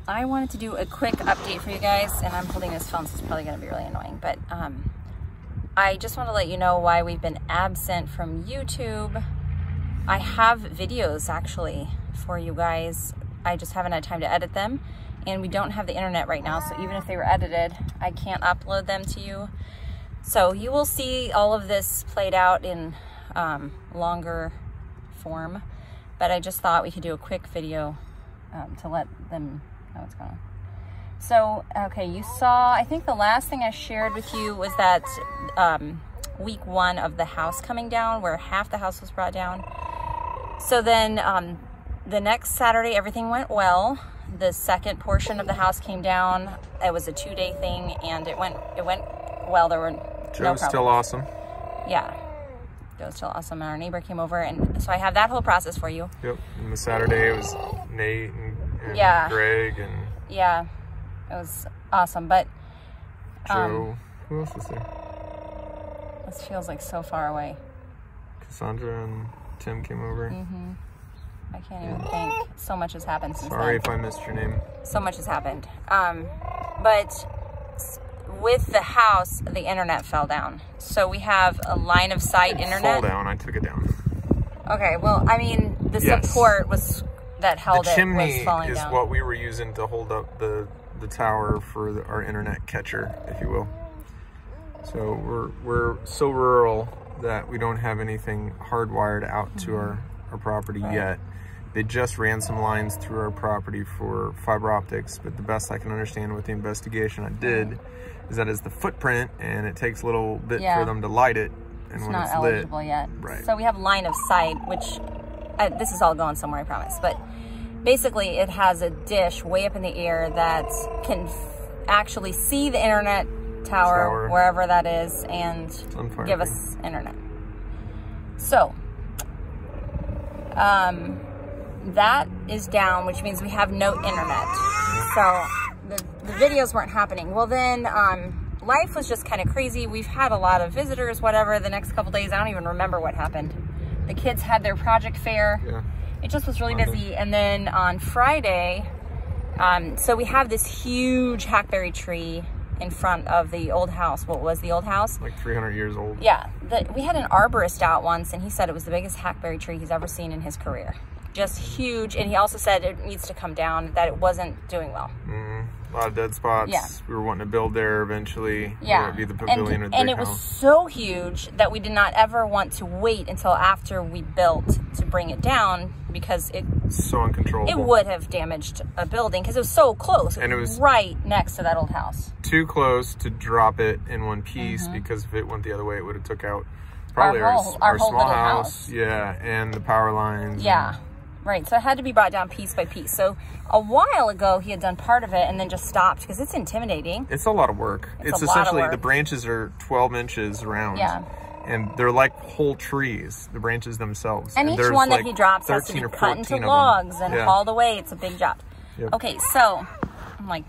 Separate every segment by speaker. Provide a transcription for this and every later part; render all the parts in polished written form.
Speaker 1: I wanted to do a quick update for you guys, and I'm holding this phone, so it's probably going to be really annoying, but I just want to let you know why we've been absent from YouTube. I have videos actually for you guys. I just haven't had time to edit them, and we don't have the internet right now, so even if they were edited, I can't upload them to you. So you will see all of this played out in longer form, but I just thought we could do a quick video to let them know what's going on. So, okay, you saw, I think the last thing I shared with you was that week 1 of the house coming down, where half the house was brought down. So then the next Saturday, everything went well. The second portion of the house came down. It was a 2-day thing, and it went well. There were no problems.
Speaker 2: Joe's still awesome.
Speaker 1: Yeah, Joe's still awesome. And our neighbor came over, and so I have that whole process for you.
Speaker 2: Yep. And the Saturday it was Nate and
Speaker 1: yeah.
Speaker 2: Greg and
Speaker 1: yeah, it was awesome. But
Speaker 2: Joe. Who else was there?
Speaker 1: This feels like so far away.
Speaker 2: Cassandra and Tim came over.
Speaker 1: I can't even think. So much has happened since
Speaker 2: Sorry
Speaker 1: then.
Speaker 2: if I missed your name.
Speaker 1: So much has happened. But with the house, the internet fell down. So we have a line of sight internet.
Speaker 2: Fall down. I took it down.
Speaker 1: Okay. Well, I mean, the support was that held it was falling down.
Speaker 2: The chimney is what we were using to hold up the tower for our internet catcher, if you will. So we're so rural that we don't have anything hardwired out to our property yet. They just ran some lines through our property for fiber optics, but the best I can understand with the investigation I did is that it's the footprint, and it takes a little bit for them to light it. And
Speaker 1: it's
Speaker 2: when
Speaker 1: not
Speaker 2: it's
Speaker 1: eligible
Speaker 2: lit,
Speaker 1: yet.
Speaker 2: Right.
Speaker 1: So we have line of sight, which this is all going somewhere, I promise. But basically, it has a dish way up in the air that can actually see the internet tower wherever that is and give us internet. So that is down, which means we have no internet. So the videos weren't happening. Well, then life was just kind of crazy. We've had a lot of visitors, whatever. The next couple days, I don't even remember what happened. The kids had their project fair. Yeah. It just was really busy. And then on Friday, so we have this huge hackberry tree in front of the old house. What was the old house?
Speaker 2: Like 300 years old.
Speaker 1: Yeah. We had an arborist out once, and he said it was the biggest hackberry tree he's ever seen in his career. Just huge. And he also said it needs to come down, that it wasn't doing well.
Speaker 2: A lot of dead spots. Yeah. We were wanting to build there eventually.
Speaker 1: Yeah.
Speaker 2: It would be the pavilion
Speaker 1: and it was so huge that we did not ever want to wait until after we built to bring it down, because it's
Speaker 2: so uncontrollable.
Speaker 1: It would have damaged a building because it was so close. And it was right next to that old house.
Speaker 2: Too close to drop it in one piece, because if it went the other way, it would have took out probably our small house. Yeah, and the power lines.
Speaker 1: Yeah. Right, so it had to be brought down piece by piece. So a while ago, he had done part of it and then just stopped because it's intimidating.
Speaker 2: It's a lot of work. It's essentially, the branches are 12 inches around. Yeah. And they're like whole trees, the branches themselves.
Speaker 1: And each one that he drops has to be cut into logs and hauled away. It's a big job. Yep. Okay, so I'm like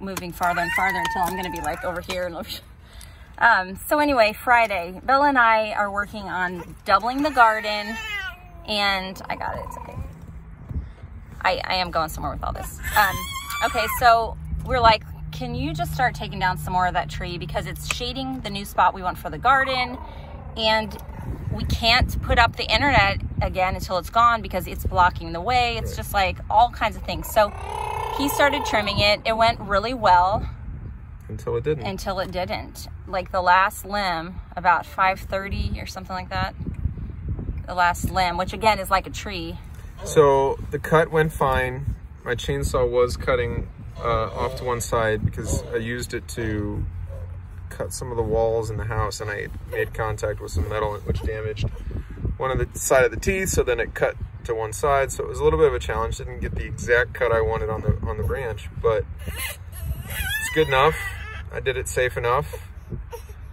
Speaker 1: moving farther and farther until I'm going to be like over here. So anyway, Friday, Bella and I are working on doubling the garden. And I got it, it's okay. I am going somewhere with all this. Okay, so we're like, can you just start taking down some more of that tree, because it's shading the new spot we want for the garden, and we can't put up the internet again until it's gone because it's blocking the way. It's just like all kinds of things. So he started trimming it. It went really well.
Speaker 2: Until it didn't.
Speaker 1: Until it didn't. Like the last limb, about 5:30 or something like that. The last limb, which again is like a tree.
Speaker 2: So the cut went fine. My chainsaw was cutting off to one side because I used it to cut some of the walls in the house, and I made contact with some metal which damaged one of the side of the teeth, so then it cut to one side. So it was a little bit of a challenge. Didn't get the exact cut I wanted on the branch, but it's good enough. I did it safe enough.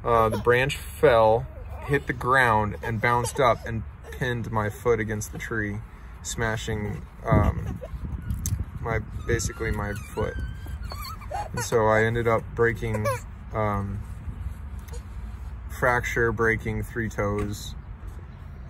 Speaker 2: The branch fell, hit the ground, and bounced up and pinned my foot against the tree, smashing basically my foot. And so I ended up breaking, breaking 3 toes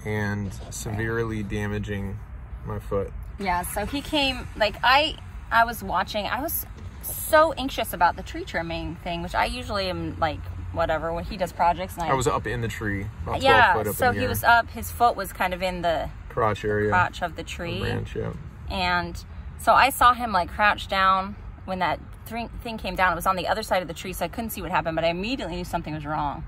Speaker 2: and severely damaging my foot.
Speaker 1: Yeah, so he came, like I I was watching. I was so anxious about the tree trimming thing, which I usually am like, whatever, when he does projects. And
Speaker 2: I was up in the tree, about 12 foot up
Speaker 1: so
Speaker 2: in the
Speaker 1: he
Speaker 2: air.
Speaker 1: was up, his foot was kind of in the
Speaker 2: crotch area.
Speaker 1: Crotch of the tree.
Speaker 2: Branch, yeah.
Speaker 1: And so I saw him like crouch down when that thing came down. It was on the other side of the tree, so I couldn't see what happened, but I immediately knew something was wrong.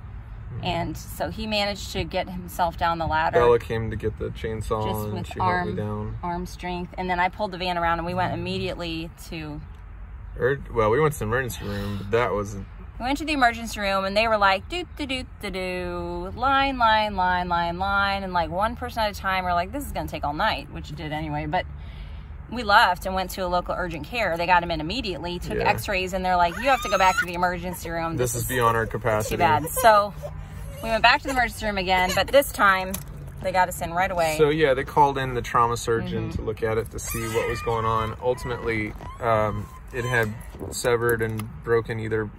Speaker 1: And so he managed to get himself down the ladder.
Speaker 2: Bella came to get the chainsaw
Speaker 1: just
Speaker 2: and
Speaker 1: with
Speaker 2: she helped me down.
Speaker 1: arm strength. And then I pulled the van around and we went immediately to...
Speaker 2: Well, we went to the emergency room, but that wasn't...
Speaker 1: We went to the emergency room and they were like, do-do-do-do-do, line, and like one person at a time. We're like, this is going to take all night, which it did anyway. But we left and went to a local urgent care. They got him in immediately, took x-rays, and they're like, you have to go back to the emergency room.
Speaker 2: This is beyond our capacity.
Speaker 1: Too bad. So we went back to the emergency room again, but this time they got us in right away.
Speaker 2: So yeah, they called in the trauma surgeon to look at it to see what was going on. Ultimately, it had severed and broken either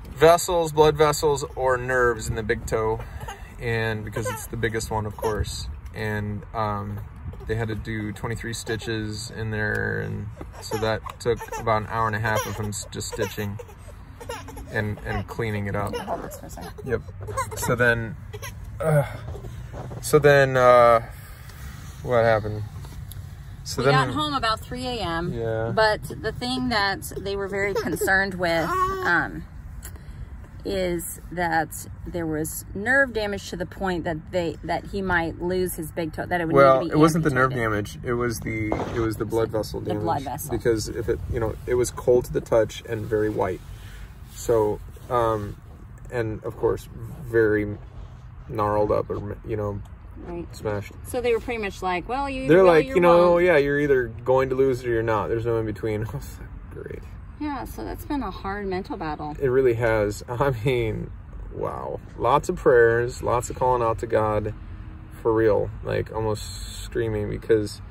Speaker 2: vessels, blood vessels, or nerves in the big toe, and because it's the biggest one, of course. And they had to do 23 stitches in there, and so that took about an hour and a half of him just stitching and cleaning it up.
Speaker 1: Hold this for a second.
Speaker 2: Yep. So then what happened? So
Speaker 1: we got home about 3 a.m.
Speaker 2: Yeah.
Speaker 1: But the thing that they were very concerned with is that there was nerve damage to the point that he might lose his big toe. That it would need to be
Speaker 2: it wasn't the nerve
Speaker 1: amputated.
Speaker 2: damage. It was the blood vessel damage.
Speaker 1: The blood vessel.
Speaker 2: Because if it it was cold to the touch and very white. So and of course very gnarled up or
Speaker 1: right.
Speaker 2: Smashed.
Speaker 1: So they were pretty much like, well,
Speaker 2: they're like, yeah, you're either going to lose it or you're not. There's no in between. Great.
Speaker 1: Yeah, so that's been a hard mental battle.
Speaker 2: It really has. I mean, wow. Lots of prayers, lots of calling out to God, for real, like almost screaming, because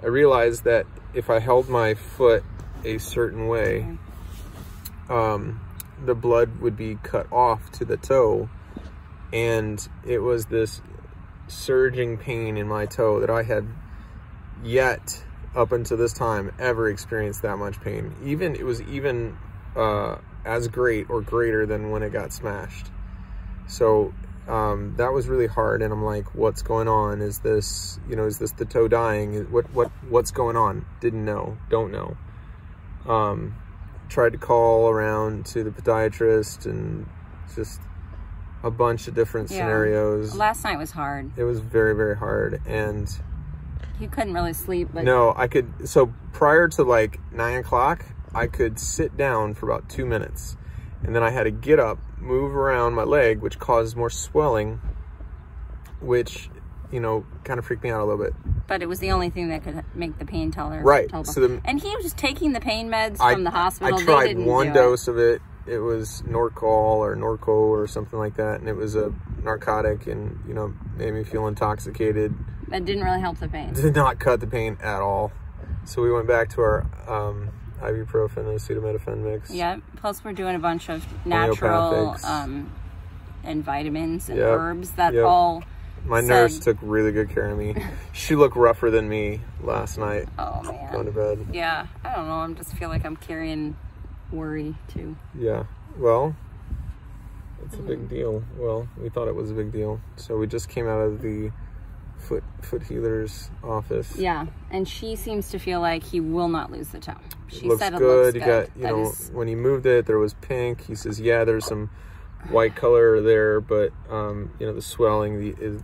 Speaker 2: I realized that if I held my foot a certain way, the blood would be cut off to the toe, and it was this surging pain in my toe that I had yet up until this time ever experienced that much pain. It was even as great or greater than when it got smashed. So that was really hard, and I'm like, what's going on? Is this the toe dying? What's going on? Didn't know, don't know. Tried to call around to the podiatrist and just a bunch of different scenarios.
Speaker 1: Last night was hard.
Speaker 2: It was very, very hard, and
Speaker 1: you couldn't really sleep. But
Speaker 2: no, I could. So prior to like 9 o'clock, I could sit down for about 2 minutes, and then I had to get up, move around my leg, which caused more swelling, which kind of freaked me out a little bit.
Speaker 1: But it was the only thing that could make the pain tolerable.
Speaker 2: Right. So
Speaker 1: and he was taking the pain meds from the hospital.
Speaker 2: I tried one dose of it. It was Norco or something like that, and it was a narcotic, and made me feel intoxicated.
Speaker 1: That didn't really help the pain.
Speaker 2: Did not cut the pain at all. So we went back to our ibuprofen and acetaminophen mix.
Speaker 1: Yeah. Plus, we're doing a bunch of natural and vitamins and herbs that all.
Speaker 2: My nurse took really good care of me. She looked rougher than me last night.
Speaker 1: Oh man.
Speaker 2: Going to bed.
Speaker 1: Yeah. I don't know. I just feel like I'm carrying worry too.
Speaker 2: Yeah. Well, it's a big deal. Well, we thought it was a big deal. So we just came out of the foot healer's office.
Speaker 1: Yeah, and she sees to feel like he will not lose the toe. She said it
Speaker 2: good.
Speaker 1: looks
Speaker 2: You
Speaker 1: good.
Speaker 2: got, when he moved it, there was pink. He says, yeah, there's some white color there, but the swelling is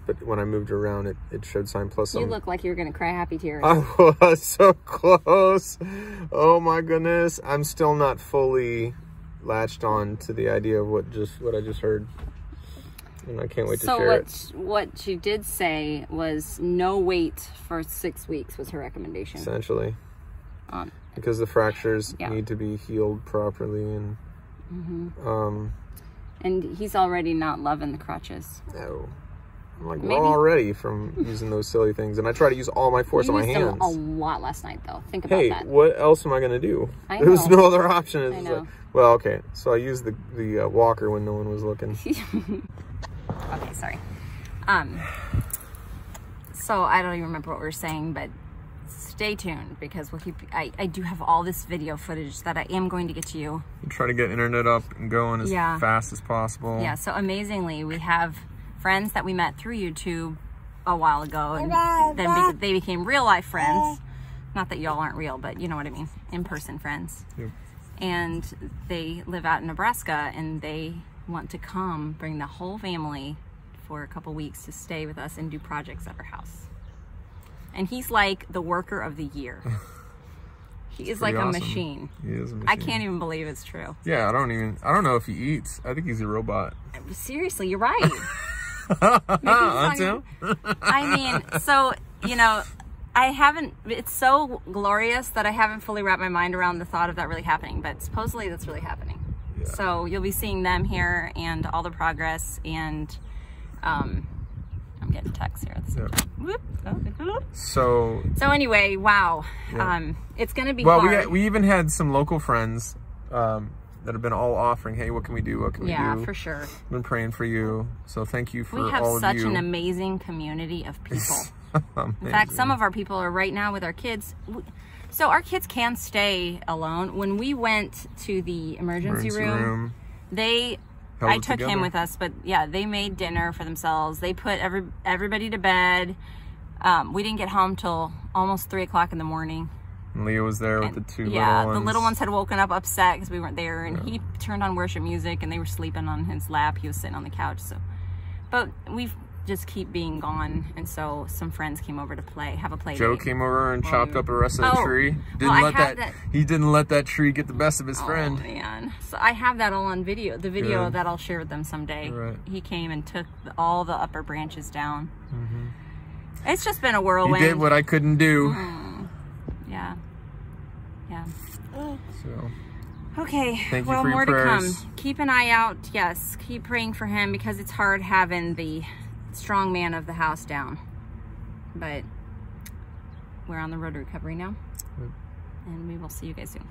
Speaker 2: but when I moved around, it showed sign. Plus,
Speaker 1: you look like you were gonna cry happy tears.
Speaker 2: I was so close. Oh my goodness, I'm still not fully latched on to the idea of what I just heard, and I can't wait to share it.
Speaker 1: So what she did say was no wait for 6 weeks was her recommendation.
Speaker 2: Essentially, because the fractures need to be healed properly, and
Speaker 1: and he's already not loving the crutches.
Speaker 2: No. I'm like, well, already from using those silly things. And I try to use all my force on my hands.
Speaker 1: You used them a lot last night, though. Think about that.
Speaker 2: Hey, what else am I going to do?
Speaker 1: I
Speaker 2: There's
Speaker 1: know.
Speaker 2: no other option. It's
Speaker 1: I know.
Speaker 2: like, well, okay. So I used the walker when no one was looking.
Speaker 1: Okay, sorry. So I don't even remember what we were saying, but stay tuned because we'll keep. I do have all this video footage that I am going to get to you.
Speaker 2: We'll try to get internet up and going as fast as possible.
Speaker 1: Yeah. So amazingly, we have friends that we met through YouTube a while ago, and then they became real life friends. Not that y'all aren't real, but you know what I mean. In-person friends.
Speaker 2: Yep.
Speaker 1: And they live out in Nebraska, and they want to come bring the whole family for a couple weeks to stay with us and do projects at our house. And he's like the worker of the year. He is like
Speaker 2: awesome.
Speaker 1: a machine.
Speaker 2: He is a machine.
Speaker 1: I can't even believe it's true.
Speaker 2: Yeah, I don't know if he eats. I think he's a robot.
Speaker 1: Seriously, you're right.
Speaker 2: That's him?
Speaker 1: I mean, so, you know, it's so glorious that I haven't fully wrapped my mind around the thought of that really happening, but supposedly that's really happening. Yeah. So you'll be seeing them here and all the progress, and I'm getting texts here at the same time. Whoop. So anyway, wow. Yeah. It's going to be hard.
Speaker 2: We even had some local friends that have been all offering, hey, what can we do? What can we do?
Speaker 1: Yeah, for sure.
Speaker 2: I've been praying for you. So thank you for all of you.
Speaker 1: We have such an amazing community of people. In fact, some of our people are right now with our kids. So our kids can stay alone. When we went to the emergency room, I took him with us, but yeah, they made dinner for themselves. They put everybody to bed. We didn't get home till almost 3 o'clock in the morning.
Speaker 2: And Leah was there with the two little ones.
Speaker 1: Yeah, the little ones had woken up upset because we weren't there, and he turned on worship music, and they were sleeping on his lap. He was sitting on the couch. But we've just keep being gone, and so some friends came over to have a play
Speaker 2: Joe
Speaker 1: date.
Speaker 2: came over and chopped up the rest of the tree. He didn't let that tree get the best of his friend.
Speaker 1: Oh man, so I have that all on video. The video that I'll share with them someday. Right. He came and took all the upper branches down. It's just been a whirlwind.
Speaker 2: He did what I couldn't do.
Speaker 1: Yeah.
Speaker 2: So
Speaker 1: okay,
Speaker 2: thank you
Speaker 1: well,
Speaker 2: for your
Speaker 1: more
Speaker 2: prayers.
Speaker 1: to come. Keep an eye out. Yes, keep praying for him because it's hard having the strong man of the house down. But we're on the road to recovery now, and we will see you guys soon.